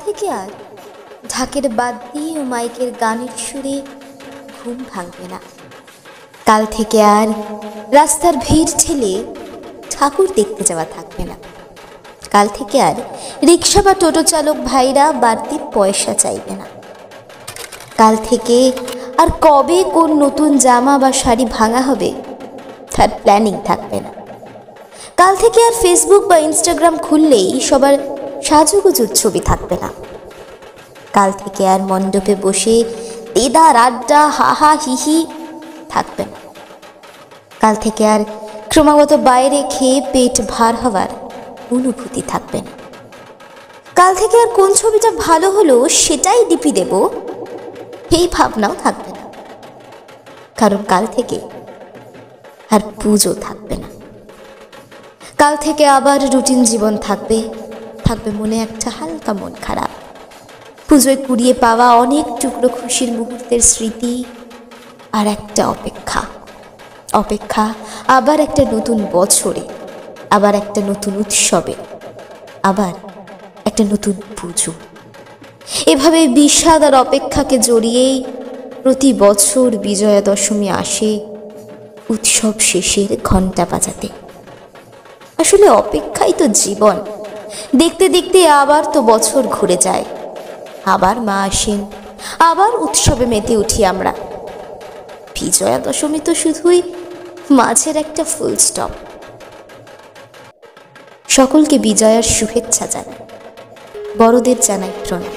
থেকে আর ঢাকের বাদ্যি ও মাইকের গানের সুরে ঘুম ভাঙবে না। কাল থেকে আর রাস্তার ভিড় ঠেলে ঠাকুর দেখতে যাওয়া থাকবে না। কাল থেকে আর রিক্সা বা টোটো চালক ভাইরা বাড়তি পয়সা চাইবে না। কাল থেকে আর কবে কোন নতুন জামা বা শাড়ি ভাঙা হবে তার প্ল্যানিং থাকবে না। কাল থেকে আর ফেসবুক বা ইনস্টাগ্রাম খুললেই সবার সাজুগুজুর ছবি থাকবে না। কাল থেকে আর মণ্ডপে বসে দেদার আড্ডা হাহা হিহি থাকবে না। কাল থেকে আর ক্রমাগত বাইরে খেয়ে পেট ভার হওয়ার অনুভূতি থাকবে না। কাল থেকে আর কোন ছবিটা ভালো হলো সেটাই ডিপি দেব এই ভাবনাও থাকবে না। কারণ কাল থেকে আর পুজো থাকবে না। কাল থেকে আবার রুটিন জীবন থাকবে। থাকবে মনে একটা হালকা মন খারাপ, পুজোয় কুড়িয়ে পাওয়া অনেক টুকরো খুশির মুহূর্তের স্মৃতি, আর একটা অপেক্ষা। অপেক্ষা আবার একটা নতুন বছরে, আবার একটা নতুন উৎসবে, আবার একটা নতুন পুজো। এভাবে বিষাদ আর অপেক্ষাকে জড়িয়েই প্রতি বছর বিজয়া দশমী আসে উৎসব শেষের ঘণ্টা বাজাতে। আসলে অপেক্ষাই তো জীবন। দেখতে দেখতে আবার তো বছর ঘুরে যায়, আবার মা আসেন, আবার উৎসবে মেতে উঠি আমরা। বিজয়া দশমী তো শুধুই মাঝের একটা ফুল স্টপ। সকলকে বিজয়ার শুভেচ্ছা জানাই, বড়দের জানাই প্রণাম।